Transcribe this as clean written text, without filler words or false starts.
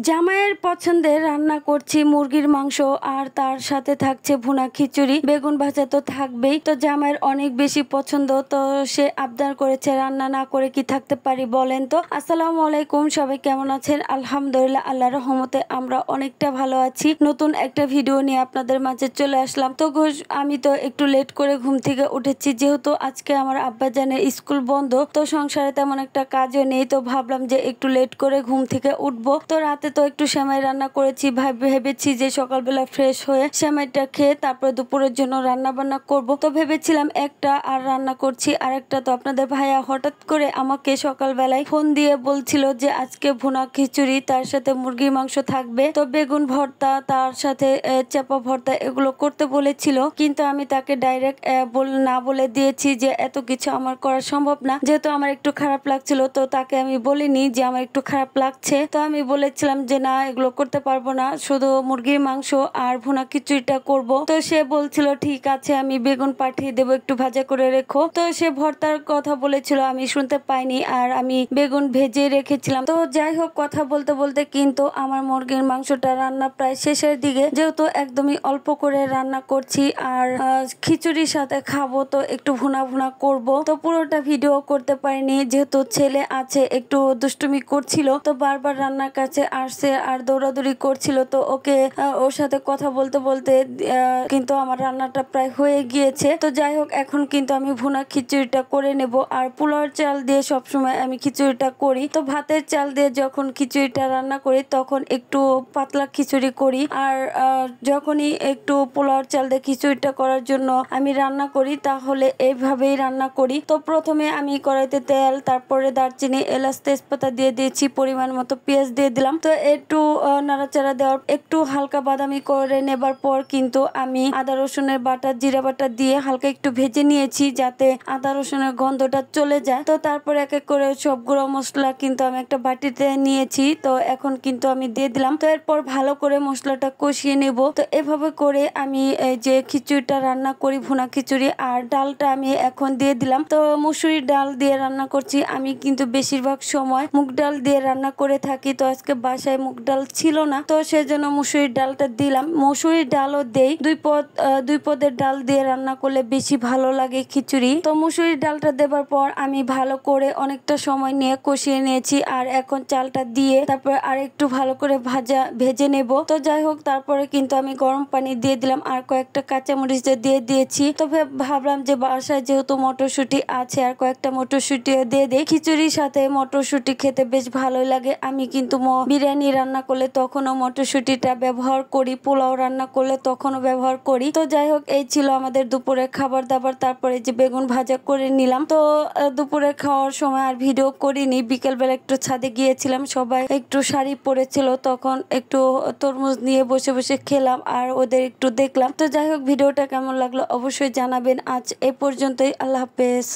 জামাইয়ের পছন্দের রান্না করছি মুরগির মাংস আর তার সাথে থাকছে ভুনা খিচুড়ি, বেগুন ভাজা তো থাকবেই। তো জামাইয়ের অনেক বেশি পছন্দ, তো সে আবদার করেছে রান্না না করে কি থাকতে পারি বলেন তো। আসসালামু আলাইকুম, সবাই কেমন আছেন? আলহামদুলিল্লাহ, আল্লাহর রহমতে আমরা অনেকটা ভালো আছি। নতুন একটা ভিডিও নিয়ে আপনাদের মাঝে চলে আসলাম। তো আমি তো একটু লেট করে ঘুম থেকে উঠেছি, যেহেতু আজকে আমার আব্বাজানের স্কুল বন্ধ, তো সংসারে তেমন একটা কাজও নেই। তো ভাবলাম যে একটু লেট করে ঘুম থেকে উঠবো। তো রাতে তো একটু সেমাই রান্না করেছি, ভেবেছি যে সকালবেলা ফ্রেশ হয়ে সেমাইটা খেয়ে তারপরে দুপুরের জন্য রান্না বান্না করব। তো ভেবেছিলাম একটা, আর রান্না করছি আরেকটা। তো আপনাদের ভাইয়া হঠাৎ করে আমাকে সকালবেলায় ফোন দিয়ে বলছিল যে আজকে ভুনা খিচুড়ি, তার সাথে মুরগির মাংস থাকবে, তো বেগুন ভর্তা, তার সাথে চাপা ভর্তা, এগুলো করতে বলেছিল। কিন্তু আমি তাকে ডাইরেক্ট না বলে দিয়েছি যে এত কিছু আমার করা সম্ভব না, যেহেতু আমার একটু খারাপ লাগছিল। তো তাকে আমি বলিনি যে আমার একটু খারাপ লাগছে, তো আমি বলেছিলাম যে না, এগুলো করতে পারবো না, শুধু মুরগির মাংস আর ভুনা খিচুড়িটা করব। তো সে বলছিল ঠিক আছে, আমি বেগুন পাঠিয়ে দেবো, একটু ভাজা করে রেখো। তো সে ভর্তার কথা বলেছিল, আমি শুনতে পাইনি, আর আমি বেগুন ভেজে রেখেছিলাম। তো যাই হোক, কথা বলতে বলতে কিন্তু আমার মুরগির মাংসটা রান্না প্রায় শেষের দিকে, যেহেতু একদমই অল্প করে রান্না করছি আর খিচুড়ির সাথে খাবো, তো একটু ভুনা ভুনা করব। তো পুরোটা ভিডিও করতে পারিনি, যেহেতু ছেলে আছে, একটু দুষ্টুমি করছিল, তো বারবার রান্নার কাছে আসছে আর দৌড়াদৌড়ি করছিল। তো ওর সাথে কথা বলতে বলতে কিন্তু আমার রান্নাটা প্রায় হয়ে গিয়েছে। তো যাই হোক, এখন কিন্তু আমি ভুনা খিচুড়িটা করে নেব। আর পোলাওর চাল দিয়ে সবসময় আমি খিচুড়িটা করি, তো ভাতের চাল দিয়ে যখন খিচুড়িটা রান্না করি তখন একটু পাতলা খিচুড়ি করি। আর যখনই একটু পোলাওর চাল দিয়ে খিচুড়িটা করার জন্য আমি রান্না করি, তাহলে এইভাবেই রান্না করি। তো প্রথমে আমি কড়াইতে তেল, তারপরে দারচিনি, এলাচ, তেজপাতা দিয়ে দিয়েছি, পরিমাণ মতো পেঁয়াজ দিয়ে দিলাম। তো একটু নাড়াচাড়া দেওয়ার একটু হালকা বাদামি করে নেবার পর কিন্তু আমি আদা রসুনের বাটা, জিরা বাটা দিয়ে হালকা একটু ভেজে নিয়েছি, যাতে আদা রসুনের গন্ধটা চলে যায়। তো তারপরে এক এক করে সবগুলো মশলা কিন্তু আমি একটা বাটিতে নিয়েছি, তো এখন কিন্তু আমি দিয়ে দিলাম। তো এরপর ভালো করে মশলাটা কষিয়ে নেব। তো এভাবে করে আমি এই যে খিচুড়িটা রান্না করি, ভুনা খিচুড়ি, আর ডালটা আমি এখন দিয়ে দিলাম। তো মুসুরির ডাল দিয়ে রান্না করছি আমি, কিন্তু বেশিরভাগ সময় মুগ ডাল দিয়ে রান্না করে থাকি। তো আজকে বাসায় মুগ ডাল ছিল না, তো সেজন্য মুসুরির ডালটা দিলাম। মুসুরির ডালও দেই, দুই পদের ডাল দিয়ে রান্না করলে বেশি ভালো লাগে খিচুড়ি। তো মুসুরির ডালটা দেবার পর আমি ভালো করে অনেকটা সময় নিয়ে কষিয়ে নিয়েছি, আর এখন চালটা দিয়ে তারপর আর একটু ভালো করে ভেজে নেব। তো যাই হোক, তারপরে কিন্তু আমি গরম পানি দিয়ে দিলাম আর কয়েকটা কাঁচামরিচ দিয়ে দিয়েছি। তো ভাবলাম যে বাসায় যেহেতু মটরশুঁটি আছে, আর কয়েকটা মটরশুঁটিও দিয়ে দিই। খিচুড়ির সাথে মটরশুঁটি খেতে বেশ ভালোই লাগে। আমি কিন্তু বিরিয়ানি রান্না করলে তখনও মটরশুঁটিটা ব্যবহার করি, পোলাও রান্না করলে তখনও ব্যবহার করি। তো যাই হোক, এই ছিল আমাদের দুপুরের খাবার দাবার। তারপরে যে বেগুন ভাজা করে নিলাম। তো দুপুরে খাওয়ার সময় আর ভিডিও করিনি, বিকেলবেলা একটু ছাদে গিয়েছিলাম, সবাই একটু শাড়ি পরেছিল, তখন একটু তরমুজ নিয়ে বসে বসে খেলাম আর ওদের একটু দেখলাম। তো যাই হোক, ভিডিওটা কেমন লাগলো অবশ্যই জানাবেন। আজ এই পর্যন্তই, আল্লাহ হাফেজ।